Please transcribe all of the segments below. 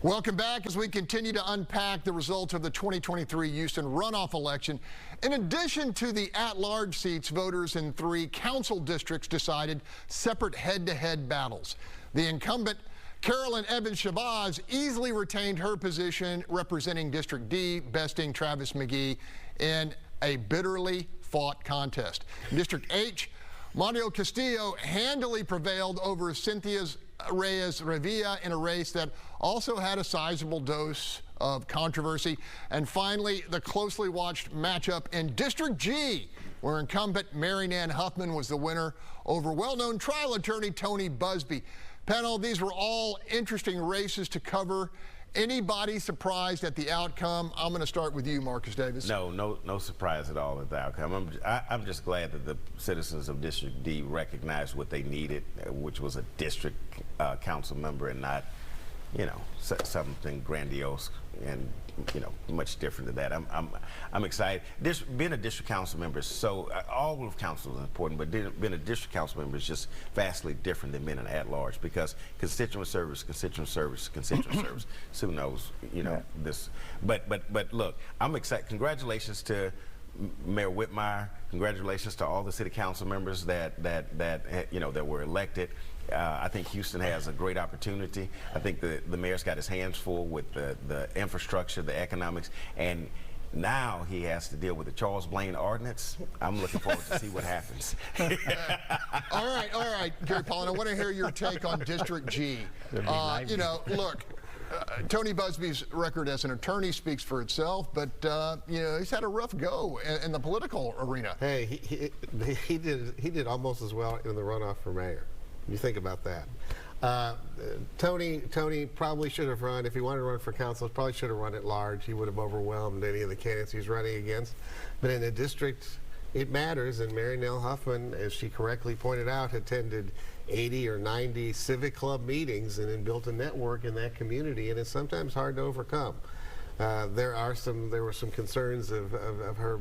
Welcome back as we continue to unpack the results of the 2023 Houston runoff election. In addition to the at-large seats, voters in 3 council districts decided separate head-to-head battles. The incumbent Carolyn Evans Shabazz easily retained her position representing District D, besting Travis McGee in a bitterly fought contest. In District H, Mayoral Castillo handily prevailed over Cynthia's Reyes Revilla in a race that also had a sizable dose of controversy. And finally, the closely watched matchup in District G, where incumbent Mary Ann Huffman was the winner over well-known trial attorney Tony Buzbee. Panel, these were all interesting races to cover. Anybody surprised at the outcome? I'm going to start with you, Marcus Davis. No surprise at all at the outcome. I'm just glad that the citizens of District D recognized what they needed, which was a district council member and not, something grandiose and, much different than that. I'm excited. Being a district council member is so, all of council is important, but being a district council member is just vastly different than being an at-large, because constituent service, who knows, this. But look, I'm excited. Congratulations to Mayor Whitmire. Congratulations to all the city council members that were elected. I think Houston has a great opportunity. I think the mayor's got his hands full with the infrastructure, the economics, and now he has to deal with the Charles Blaine ordinance. I'm looking forward to see what happens. All right, Gary Paulin, I want to hear your take on District G. Look, Tony Buzbee's record as an attorney speaks for itself, but he's had a rough go in the political arena. Hey, he did almost as well in the runoff for mayor. You think about that. Tony probably should have run, if he wanted to run for council, probably should have run at large. He would have overwhelmed any of the candidates he's running against. But in a district, it matters, and Mary Ann Huffman, as she correctly pointed out, attended 80 or 90 civic club meetings and then built a network in that community, and it's sometimes hard to overcome. There were some concerns of her,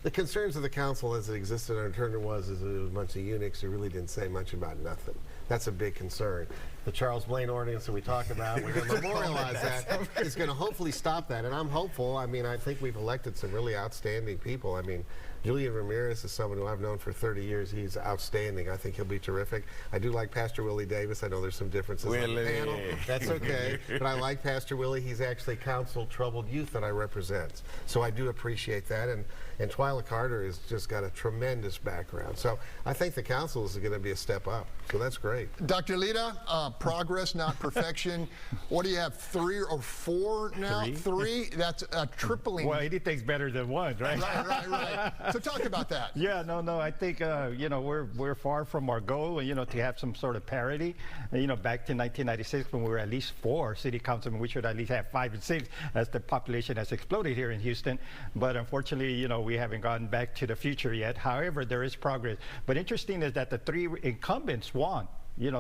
the concerns of the council as it existed under Turner was it was a bunch of eunuchs who really didn't say much about nothing. That's a big concern. The Charles Blaine ordinance that we talked about, we're going to memorialize that. It's going to hopefully stop that, and I'm hopeful. I mean, I think we've elected some really outstanding people. I mean, Julian Ramirez is someone who I've known for 30 years. He's outstanding. I think he'll be terrific. I do like Pastor Willie Davis. I know there's some differences on the panel. That's okay. But I like Pastor Willie. He's actually counseled troubled youth that I represent. So I do appreciate that. And Twyla Carter has just got a tremendous background. So I think the council is going to be a step up. So that's great. Dr. Lita, progress, not perfection. What do you have, 3 or 4 now? 3? That's a tripling. Well, anything's better than 1, right? Right. So talk about that. Yeah, no, I think, we're far from our goal, to have some sort of parity. Back to 1996, when we were at least 4 city councilmen, we should at least have 5 and 6 as the population has exploded here in Houston. But unfortunately, we haven't gotten back to the future yet. However, there is progress. But interesting is that the 3 incumbents won.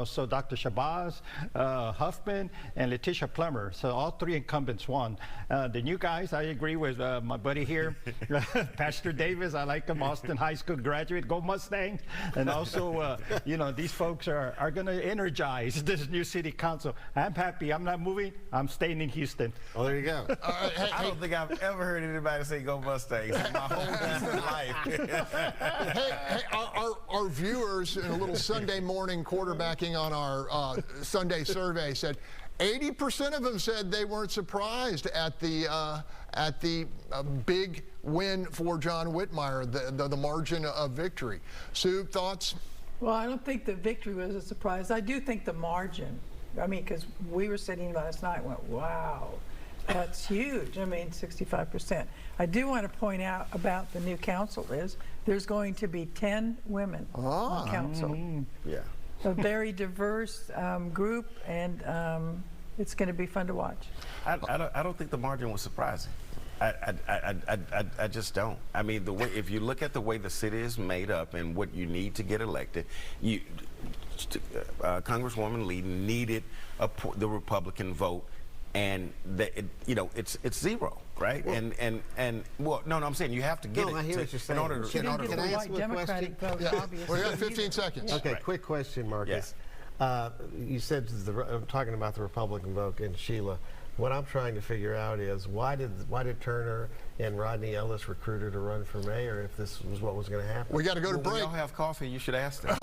So Dr. Shabazz, Huffman, and Letitia Plummer. So all 3 incumbents won. The new guys, I agree with my buddy here, Pastor Davis. I like him, Austin High School graduate, go Mustangs. And also, these folks are going to energize this new city council. I'm happy. I'm not moving. I'm staying in Houston. Oh, there you go. I don't think I've ever heard anybody say go Mustangs in my whole Houston life. hey, our viewers in a little Sunday morning quarterbacking on our Sunday survey said 80% of them said they weren't surprised at the big win for John Whitmire, the margin of victory. Sue, thoughts? Well, I don't think the victory was a surprise. I do think the margin. I mean, because we were sitting last night and went, wow, that's huge. I mean, 65%. I do want to point out about the new council is there's going to be 10 women on council. Yeah. A very diverse group, and it's going to be fun to watch. I don't think the margin was surprising. I just don't. I mean, if you look at the way the city is made up and what you need to get elected, Congresswoman Lee needed the Republican vote, and it's 0, right? Well, and no, I'm saying you have to get it. I hear what you're saying. Can I ask you a question? Yeah. We got 15 seconds. Okay, quick question, Marcus. You said talking about the Republican vote in Sheila. What I'm trying to figure out is why did Turner and Rodney Ellis recruit her to run for mayor if this was what was going to happen? We got to go to When break. y'all have coffee, you should ask them.